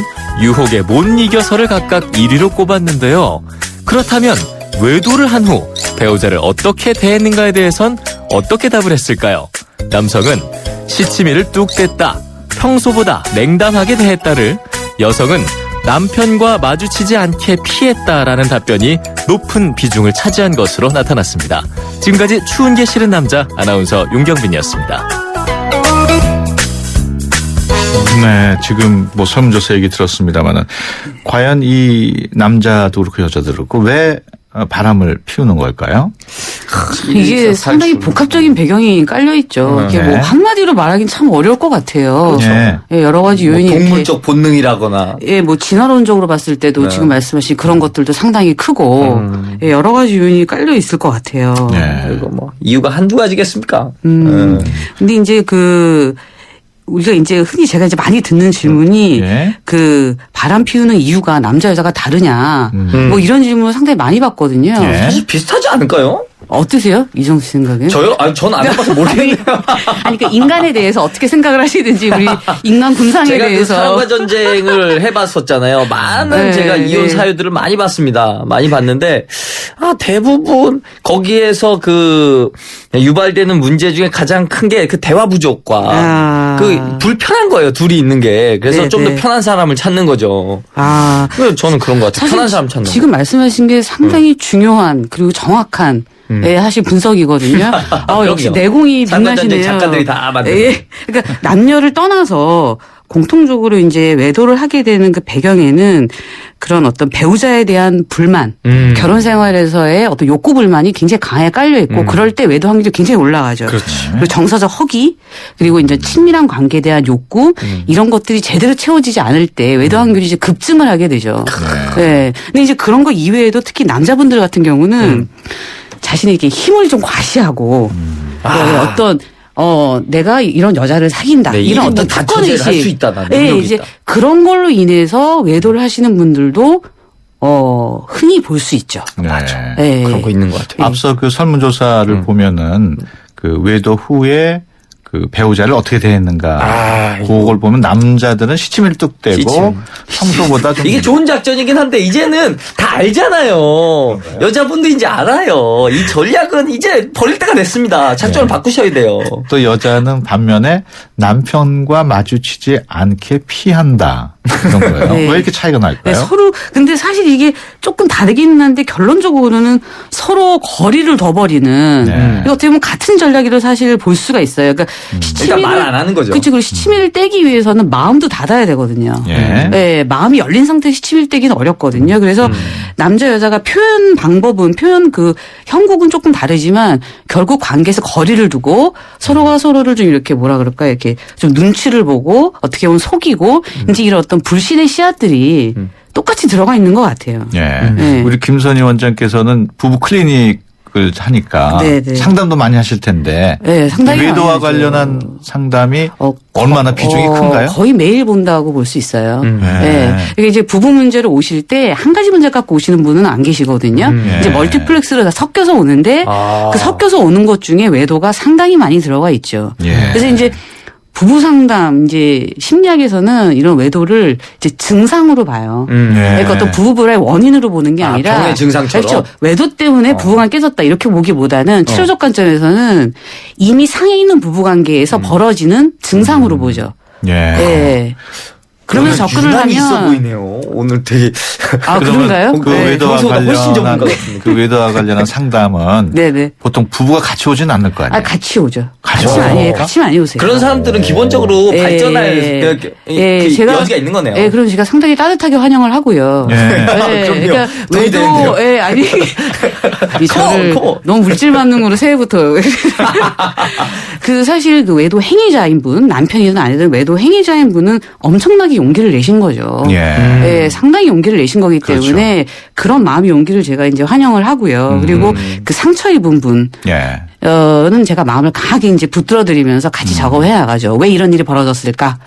유혹에 못 이겨서를 각각 1위로 꼽았는데요. 그렇다면 외도를 한 후 배우자를 어떻게 대했는가에 대해선 어떻게 답을 했을까요? 남성은 시치미를 뚝 뗐다, 평소보다 냉담하게 대했다를, 여성은 남편과 마주치지 않게 피했다라는 답변이 높은 비중을 차지한 것으로 나타났습니다. 지금까지 추운 게 싫은 남자 아나운서 윤경빈이었습니다. 네, 지금 뭐 설문조사 얘기 들었습니다만은 과연 이 남자도 그렇고 여자도 그렇고 왜 바람을 피우는 걸까요? 이게 상당히 복합적인 배경이 깔려 있죠. 이게 뭐 네. 한마디로 말하기는 참 어려울 것 같아요. 네. 예, 여러 가지 요인이 뭐 이렇게 동물적 본능이라거나. 예, 뭐 진화론적으로 봤을 때도 네. 지금 말씀하신 그런 것들도 상당히 크고 예, 여러 가지 요인이 깔려 있을 것 같아요. 네. 이거 뭐 이유가 한두 가지겠습니까? 근데 이제 우리가 이제 흔히 제가 이제 많이 듣는 질문이 예. 그 바람 피우는 이유가 남자 여자가 다르냐 뭐 이런 질문을 상당히 많이 받거든요. 예. 사실 비슷하지 않을까요? 어떠세요? 이정수 씨 생각에? 저요? 아니, 저는 안 해봐서 모르겠네요. 아니, 그러니까 인간에 대해서 어떻게 생각을 하시는지 우리 인간 군상에 제가 그 대해서. 사랑과 전쟁을 해봤었잖아요. 많은 네, 제가 이혼 네. 사유들을 많이 봤습니다. 많이 봤는데, 대부분 거기에서 유발되는 문제 중에 가장 큰 게 그 대화 부족과 아. 불편한 거예요. 둘이 있는 게. 그래서 네, 좀 더 네. 편한 사람을 찾는 거죠. 그래서 저는 그런 것 같아요. 편한 사람 찾는 거. 지금 말씀하신 게 상당히 중요한 그리고 정확한 예, 사실 분석이거든요. 역시 그럼요. 내공이 상관전쟁 빛나시네요. 작가들이 다 만든 예. 그러니까 남녀를 떠나서 공통적으로 이제 외도를 하게 되는 그 배경에는 그런 어떤 배우자에 대한 불만, 결혼 생활에서의 어떤 욕구 불만이 굉장히 강하게 깔려 있고 그럴 때 외도 확률이 굉장히 올라가죠. 그리고 정서적 허기, 그리고 이제 친밀한 관계에 대한 욕구 이런 것들이 제대로 채워지지 않을 때 외도 확률이 이제 급증을 하게 되죠. 네. 근데 이제 그런 거 이외에도 특히 남자분들 같은 경우는 자신에게 힘을 좀 과시하고 어떤 내가 이런 여자를 사귄다. 네, 이런 이런 어떤 다 특권 처제를 할 수 의식. 있다. 나 예, 능력이 이제 있다. 그런 걸로 인해서 외도를 하시는 분들도 흔히 볼 수 있죠. 네. 예. 그런 거 있는 것 같아요. 앞서 그 설문조사를 보면은 그 외도 후에 그 배우자를 어떻게 대했는가. 그걸 보면 남자들은 시치미를 뚝 떼고 시치미. 평소보다 좀 이게 좋은 작전이긴 한데 이제는 다 알잖아요. 여자분도 이제 알아요. 이 전략은 이제 버릴 때가 됐습니다. 작전을 바꾸셔야 돼요. 또 여자는 반면에 남편과 마주치지 않게 피한다. 그런 거예요. 네. 왜 이렇게 차이가 네, 날까요? 서로 근데 사실 이게 조금 다르기는 한데 결론적으로는 서로 거리를 둬버리는 네. 이거 어떻게 보면 같은 전략이라고 사실 볼 수가 있어요. 그러니까 일단 말 안 하는 거죠. 그렇죠. 그리고 시치미를 떼기 위해서는 마음도 닫아야 되거든요. 예. 네, 마음이 열린 상태에서 시치미를 떼기는 어렵거든요. 그래서 남자 여자가 표현 방법은 형국은 조금 다르지만 결국 관계에서 거리를 두고 서로가 서로를 좀 이렇게 뭐라 그럴까 이렇게 좀 눈치를 보고 어떻게 보면 속이고 이제 이런 어떤 불신의 씨앗들이 똑같이 들어가 있는 것 같아요. 예. 네. 우리 김선희 원장께서는 부부 클리닉을 하니까 네네. 상담도 많이 하실 텐데 네, 상당히 외도와 많이 하죠. 관련한 상담이 어, 얼마나 비중이 큰가요? 거의 매일 본다고 볼 수 있어요. 네. 네. 이게 이제 부부 문제로 오실 때 한 가지 문제 갖고 오시는 분은 안 계시거든요. 이제 네. 멀티플렉스로 다 섞여서 오는데 그 섞여서 오는 것 중에 외도가 상당히 많이 들어가 있죠. 예. 그래서 이제 부부 상담 이제 심리학에서는 이런 외도를 이제 증상으로 봐요. 예. 그러니까 어떤 부부불화의 원인으로 보는 게 아니라 병의 증상처럼? 그렇죠. 외도 때문에 부부관계 깨졌다 이렇게 보기보다는 치료적 관점에서는 이미 상해 있는 부부관계에서 벌어지는 증상으로 보죠. 예. 네. 그러면서 접근을 유난히 있어 하면 보이네요. 오늘 되게 아 그런가요? 그 네. 외도와 평소보다 훨씬 관련한 전문가 같습니다. 그 외도와 관련한 상담은 네네. 보통 부부가 같이 오진 않을 거 아니에요. 아 같이 오죠. 같이 같이 많이 오세요. 그런 사람들은 기본적으로 예. 발전할 예, 그 제가- 여지가 있는 거네요. 예, 그럼 제가 상당히 따뜻하게 환영을 하고요. 예. 그럼요. 그러니까 도움이 되는데요. 외도, 예, 아니, 저를 컴온. 너무 물질 만능으로 새해부터. 그 사실 그 외도 행위자인 분, 남편이든 아니든 외도 행위자인 분은 엄청나게 용기를 내신 거죠. 예. 예, 상당히 용기를 내신 거기 때문에 그런 마음의 용기를 제가 이제 환영을 하고요. 그리고 그 상처 입은 분. 예. 는 제가 마음을 강하게 이제 붙들어드리면서 같이 작업해 나가죠. 왜 이런 일이 벌어졌을까?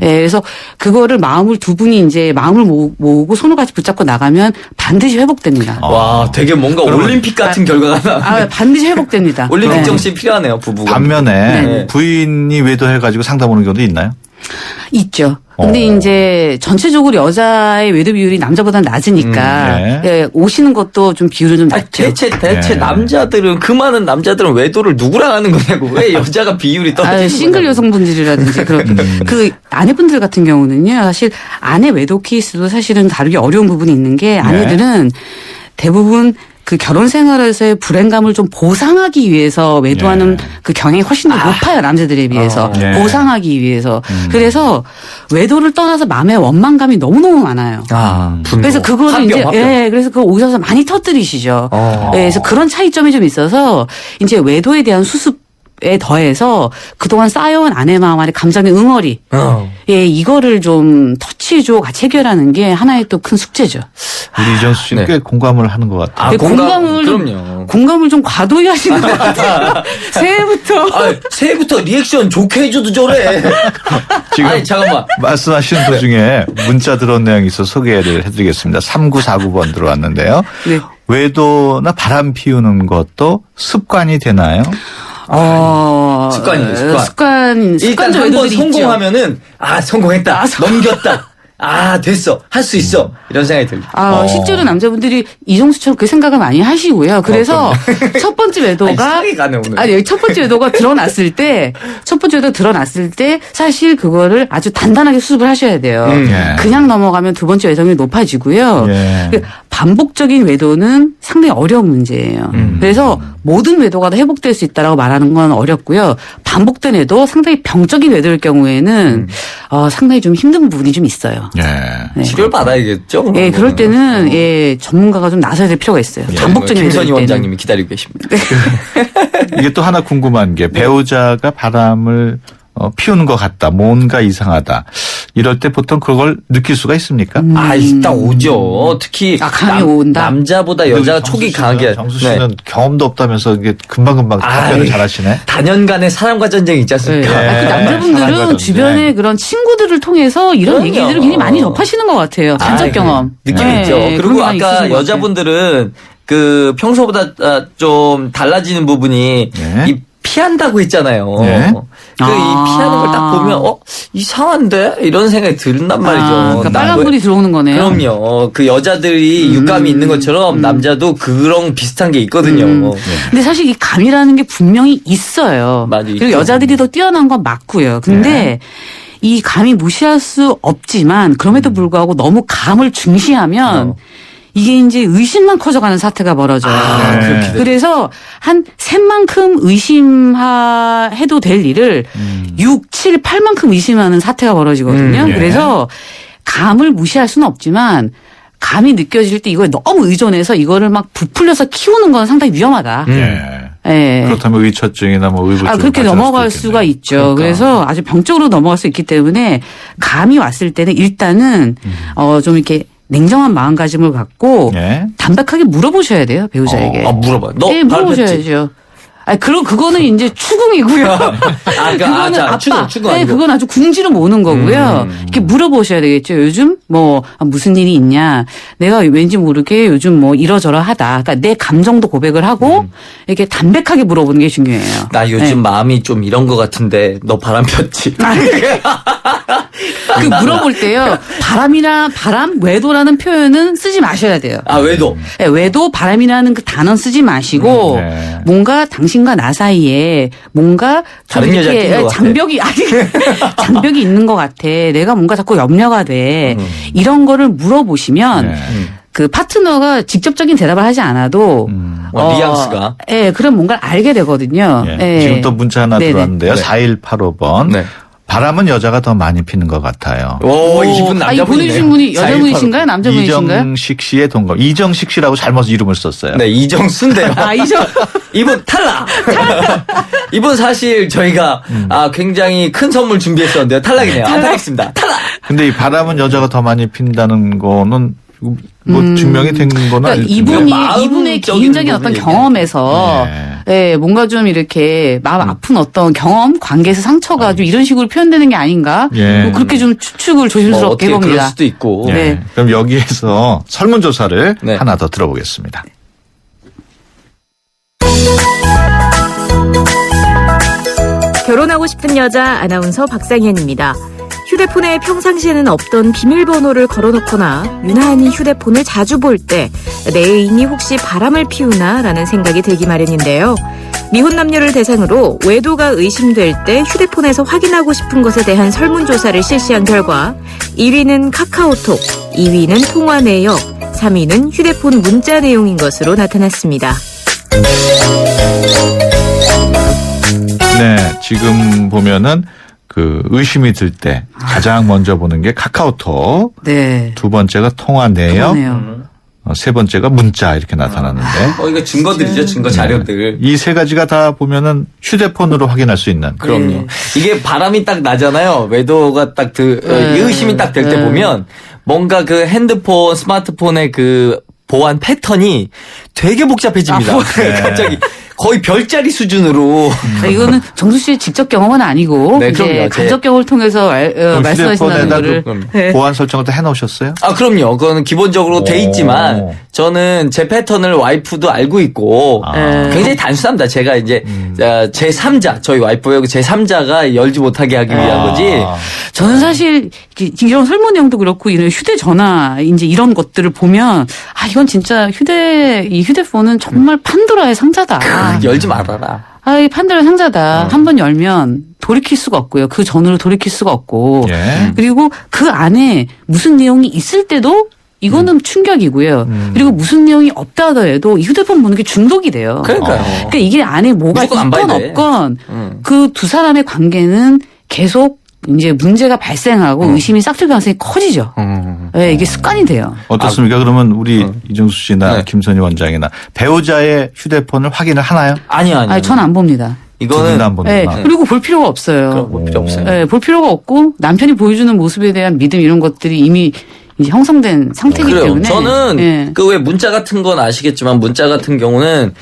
예, 그래서 그거를 두 분이 이제 마음을 모으고 손을 같이 붙잡고 나가면 반드시 회복됩니다. 와, 되게 뭔가 올림픽 같은 결과가 나. 아, 반드시 회복됩니다. 올림픽 네. 정신 필요하네요, 부부가. 반면에 네. 부인이 외도해가지고 상담 오는 경우도 있나요? 있죠. 근데 이제 전체적으로 여자의 외도 비율이 남자보다 낮으니까 네. 예, 오시는 것도 좀 비율은 좀 낮죠. 대체 네. 남자들은 그 많은 남자들은 외도를 누구랑 하는 거냐고 왜 여자가 비율이 떨어지는 싱글 거냐고. 여성분들이라든지 그런 그 아내분들 같은 경우는요. 사실 아내 외도 케이스도 사실은 다루기 어려운 부분이 있는 게 아내들은 대부분 그 결혼 생활에서의 불행감을 좀 보상하기 위해서 외도하는 그 경향이 훨씬 더 높아요. 남자들에 비해서. 예. 보상하기 위해서. 그래서 외도를 떠나서 마음의 원망감이 너무너무 많아요. 분노. 그래서 그거를 화병, 이제 화병. 예, 그래서 그거 오셔서 많이 터뜨리시죠. 예, 그래서 그런 차이점이 좀 있어서 이제 외도에 대한 수습에 더해서 그동안 쌓여온 아내 마음 안에 감정의 응어리. 예, 이거를 좀 터치해주고 같이 해결하는 게 하나의 또 큰 숙제죠. 우리 이정수 씨는 네. 꽤 공감을 하는 것 같아요. 그럼요. 공감을 좀 과도히 하시는 것 같아요. 새해부터. 새해부터 리액션 좋게 해줘도 저래. 지금 아니 잠깐만. 말씀하시는 도중에 문자 들어온 내용이 있어서 소개를 해드리겠습니다. 3949번 들어왔는데요. 네. 외도나 바람 피우는 것도 습관이 되나요? 습관이에요, 습관. 일단 한 번 외도들이 있죠. 성공하면은 성공했다. 넘겼다. 됐어. 할 수 있어. 이런 생각이 들어요. 실제로 남자분들이 이정수처럼 그 생각을 많이 하시고요. 그래서 첫 번째 외도가 이상하게 가네, 오늘. 아니, 첫 번째 외도가 드러났을 때 사실 그거를 아주 단단하게 수습을 하셔야 돼요. 예. 그냥 넘어가면 두 번째 외도이 높아지고요. 예. 그 반복적인 외도는 상당히 어려운 문제예요. 그래서 모든 외도가 다 회복될 수 있다라고 말하는 건 어렵고요. 반복된 외도, 상당히 병적인 외도일 경우에는 상당히 좀 힘든 부분이 좀 있어요. 예. 네. 치료를 받아야겠죠. 예, 그럴 때는 전문가가 좀 나서야 될 필요가 있어요. 반복적인 김선희 외도일 때는. 원장님이 기다리고 계십니다. 이게 또 하나 궁금한 게 배우자가 바람을 피우는 것 같다. 뭔가 이상하다. 이럴 때 보통 그걸 느낄 수가 있습니까? 일단 오죠. 특히 감이 온다? 남자보다 여자가 촉이 강하게. 정수 씨는 경험도 없다면서 이게 금방금방 답변을 잘하시네. 다년간의 사람과 전쟁이 있지 네. 않습니까? 그 사랑과 남자분들은 전쟁. 주변에 그런 친구들을 통해서 이런 그럼요. 얘기들을 굉장히 많이 접하시는 것 같아요. 간접 경험. 느낌 네, 있죠. 그런 그리고 게 많이 아까 있으신 것 여자분들은 그 평소보다 좀 달라지는 부분이 네. 이 피한다고 했잖아요. 네. 이 피하는 걸 딱 보면 이상한데 이런 생각이 든단 말이죠. 그러니까 빨간불이 들어오는 거네요. 그럼요. 그 여자들이 육감이 있는 것처럼 남자도 그런 비슷한 게 있거든요. 근데 사실 이 감이라는 게 분명히 있어요. 맞아, 그리고 있죠. 여자들이 더 뛰어난 건 맞고요. 근데 이 감이 무시할 수 없지만 그럼에도 불구하고 너무 감을 중시하면 이게 이제 의심만 커져가는 사태가 벌어져요. 그렇게 되죠. 그래서 한 셋만큼 의심해도 될 일을 6, 7, 8만큼 의심하는 사태가 벌어지거든요. 예. 그래서 감을 무시할 수는 없지만 감이 느껴질 때 이거에 너무 의존해서 이거를 막 부풀려서 키우는 건 상당히 위험하다. 예. 예. 그렇다면 의처증이나 뭐 의부증 그렇게 넘어갈 수가 있죠. 그래서 아주 병적으로 넘어갈 수 있기 때문에 감이 왔을 때는 일단은 좀 이렇게 냉정한 마음가짐을 갖고 예. 담백하게 물어보셔야 돼요, 배우자에게. 물어봐요. 너 네, 바람 폈지? 물어보셔야죠. 그럼 그거는 이제 추궁이고요. 그거는 추궁 네, 아니고. 그건 아주 궁지로 모는 거고요. 이렇게 물어보셔야 되겠죠. 요즘 뭐 무슨 일이 있냐. 내가 왠지 모르게 요즘 뭐 이러저러 하다. 그러니까 내 감정도 고백을 하고 이렇게 담백하게 물어보는 게 중요해요. 나 요즘 마음이 좀 이런 것 같은데 너 바람 폈지? 그 물어볼 때요. 바람, 외도라는 표현은 쓰지 마셔야 돼요. 외도. 네, 외도, 바람이라는 그 단어 쓰지 마시고 네. 뭔가 당신과 나 사이에 뭔가 좀 다른 여자 이렇게 낀것 같아. 장벽이 있는 것 같아. 내가 뭔가 자꾸 염려가 돼. 이런 거를 물어보시면 네. 그 파트너가 직접적인 대답을 하지 않아도 뉘앙스가. 그런 뭔가를 알게 되거든요. 예. 예. 지금 또 문자 하나 네네. 들어왔는데요. 네. 4185번. 네. 바람은 여자가 더 많이 피는 것 같아요. 이분 이 보내주신 분이 여자분이신가요? 남자분이신가요? 이정식 씨의 동거. 이정식 씨라고 잘못 이름을 썼어요. 네, 이정수인데요. 이분 탈락. 이분 사실 저희가 굉장히 큰 선물 준비했었는데요. 탈락이네요. 안타깝습니다. 탈락. 근데 이 바람은 여자가 더 많이 핀다는 거는 뭐 증명이 된 거는 그러니까 아닐 텐데. 이분의 개인적인 어떤 경험에서 뭔가 좀 이렇게 마음 아픈 어떤 경험, 관계에서 상처가 좀 이런 식으로 표현되는 게 아닌가? 예. 뭐 그렇게 좀 추측을 조심스럽게 어떻게 그럴 해봅니다. 수도 있고. 예. 네. 그럼 여기에서 설문조사를 네. 하나 더 들어보겠습니다. 결혼하고 싶은 여자 아나운서 박상현입니다. 휴대폰에 평상시에는 없던 비밀번호를 걸어놓거나 유난히 휴대폰을 자주 볼 때 내 애인이 혹시 바람을 피우나라는 생각이 들기 마련인데요. 미혼 남녀를 대상으로 외도가 의심될 때 휴대폰에서 확인하고 싶은 것에 대한 설문조사를 실시한 결과 1위는 카카오톡, 2위는 통화 내역, 3위는 휴대폰 문자 내용인 것으로 나타났습니다. 네, 지금 보면은 그 의심이 들 때 가장 먼저 보는 게 카카오톡, 네. 두 번째가 통화 내역, 그러네요. 세 번째가 문자 이렇게 나타나는데 이거 증거들이죠, 증거 자료들. 이 세 가지가 다 보면은 휴대폰으로 확인할 수 있는. 그럼요. 이게 바람이 딱 나잖아요. 외도가 딱 의심이 딱 될 때 보면 뭔가 그 핸드폰, 스마트폰의 그 보안 패턴이 되게 복잡해집니다. 갑자기 거의 별자리 수준으로. 이거는 정수 씨의 직접 경험은 아니고 네, 이제 그럼요. 간접 경험을 통해서 말씀하신다는 휴대폰에다 거를. 보안 설정을 다 해놓으셨어요? 아, 그럼요. 그거는 기본적으로 돼 있지만 저는 제 패턴을 와이프도 알고 있고 굉장히 단순합니다. 제가 이제 제 3자, 저희 와이프의 제 3자가 열지 못하게 하기 위한 거지. 저는 사실 이런 설문 내용도 그렇고 이런 휴대전화 이제 이런 것들을 보면 이건 진짜 이 휴대폰은 정말 판도라의 상자다. 열지 말아라. 이 판도라의 상자다. 한 번 열면 돌이킬 수가 없고요. 그 전후로 돌이킬 수가 없고. 예. 그리고 그 안에 무슨 내용이 있을 때도 이거는 충격이고요. 그리고 무슨 내용이 없다 하더라도 이 휴대폰 보는 게 중독이 돼요. 그러니까요. 그러니까 이게 안에 뭐가 무조건 안 봐야 있건 돼. 없건 그 두 사람의 관계는 계속 이제 문제가 발생하고 의심이 싹틀 가능성이 커지죠. 네, 이게 습관이 돼요. 어떻습니까? 그러면 우리 이정수 씨나 네. 김선희 원장이나 배우자의 휴대폰을 확인을 하나요? 아니요. 전 안 봅니다. 두 분 다 안 이거는 네, 보는구나. 그리고 볼 필요가 없어요. 그럼 뭐 필요 없어요. 네, 볼 필요가 없고 남편이 보여주는 모습에 대한 믿음 이런 것들이 이미 이제 형성된 상태이기 그래요. 때문에. 저는 네. 그 왜 문자 같은 건 아시겠지만 문자 같은 경우는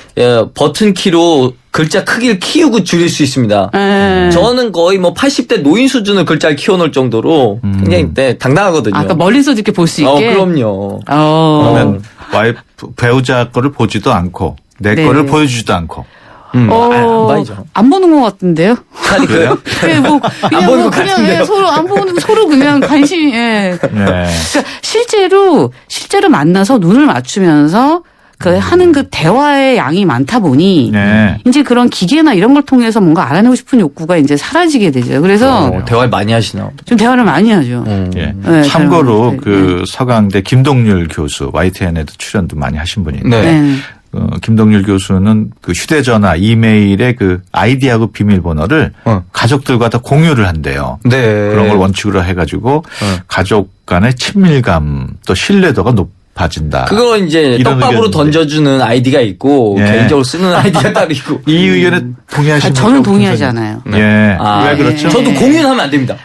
버튼 키로 글자 크기를 키우고 줄일 수 있습니다. 네. 저는 거의 뭐 80대 노인 수준을 글자를 키워놓을 정도로 굉장히 당당하거든요. 그러니까 멀리서 이렇게 볼 수 있게. 그럼요. 그러면 와이프 배우자 거를 보지도 않고 내 네. 거를 보여주지도 않고. 안 봐야죠. 안 보는 것 같은데요? 그래요? 네, 뭐 그냥 보는 뭐 것 그냥 같은데요? 서로 안 보는 서로 그냥 관심이. 네. 그러니까 실제로 만나서 눈을 맞추면서 하는 그 대화의 양이 많다 보니 네. 이제 그런 기계나 이런 걸 통해서 뭔가 알아내고 싶은 욕구가 이제 사라지게 되죠. 그래서 대화를 많이 하시나. 좀 대화를 많이 하죠. 예. 네, 참고로 네. 그 서강대 김동률 교수 YTN에도 출연도 많이 하신 분인데 네. 김동률 교수는 그 휴대전화, 이메일의 그 아이디하고 비밀번호를 가족들과 다 공유를 한대요. 네. 그런 걸 원칙으로 해가지고 가족 간의 친밀감 또 신뢰도가 높아진다. 그거 이제 이런 떡밥으로 의견인데. 던져주는 아이디가 있고 예. 개인적으로 쓰는 아이디가 따로 있고. 이 의견에 동의하시는 저는 동의하지 않아요. 예. 아, 왜 그렇죠? 저도 공유는 하면 안 됩니다.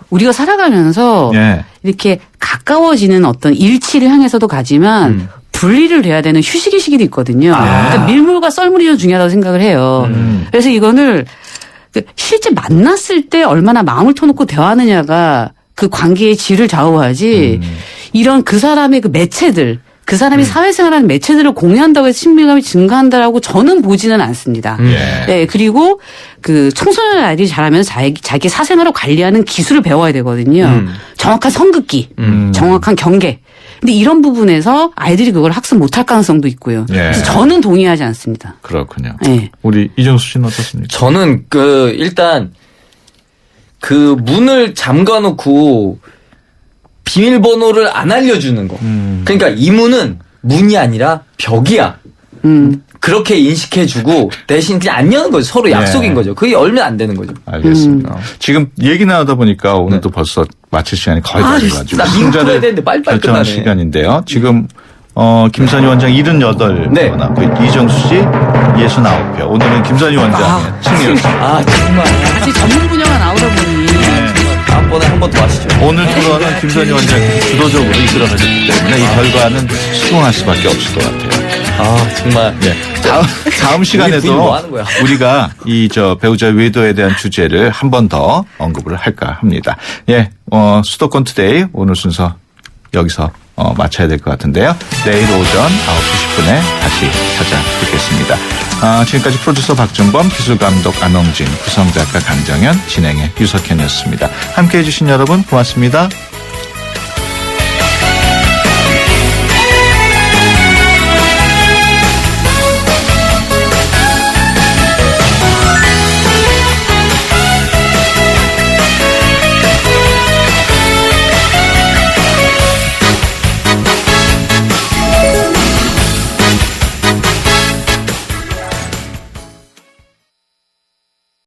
우리가 살아가면서 예. 이렇게 가까워지는 어떤 일치를 향해서도 가지만 분리를 돼야 되는 휴식의 시기도 있거든요. 그러니까 밀물과 썰물이 좀 중요하다고 생각을 해요. 그래서 이거를 실제 만났을 때 얼마나 마음을 터놓고 대화하느냐가 그 관계의 질을 좌우하지 이런 그 사람의 그 매체들 그 사람이 사회생활하는 매체들을 공유한다고 해서 친밀감이 증가한다라고 저는 보지는 않습니다. 네, 그리고 그 청소년 아이들이 자라면서 자기 사생활을 관리하는 기술을 배워야 되거든요. 정확한 선긋기, 정확한 경계. 근데 이런 부분에서 아이들이 그걸 학습 못할 가능성도 있고요. 예. 그래서 저는 동의하지 않습니다. 그렇군요. 네. 우리 이정수 씨는 어떻습니까? 저는 일단 그 문을 잠가놓고 비밀번호를 안 알려주는 거. 그러니까 이 문은 문이 아니라 벽이야. 그렇게 인식해주고 대신 그냥 안 여는 거죠. 서로 약속인 거죠. 그게 열면 안 되는 거죠. 알겠습니다. 지금 얘기 나누다 보니까 오늘도 벌써 마칠 시간이 거의 다 돼가지고 나 미국 가야 되는데 빨리빨리 결정할 끝나네. 시간인데요. 지금 김선희 원장 78표 네. 나왔고 이정수 씨 69표. 오늘은 김선희 원장의 승리였습니다. 정말. 사실 전문 분야가 나오다 보니 다음번에 한 번 더 하시죠. 오늘 투어는 김선희 원장이 주도적으로 이끌어가셨기 때문에 이 결과는 수긍할 수밖에 없을 것 같아요. 정말. 네. 다음 우리 부인 시간에도 뭐 하는 거야? 우리가 배우자 외도에 대한 주제를 한 번 더 언급을 할까 합니다. 예, 수도권 투데이 오늘 순서 여기서 마쳐야 될 것 같은데요. 내일 오전 9시 10분에 다시 찾아뵙겠습니다. 지금까지 프로듀서 박준범, 기술감독 안홍진, 구성작가 강정현, 진행의 유석현이었습니다. 함께해 주신 여러분 고맙습니다.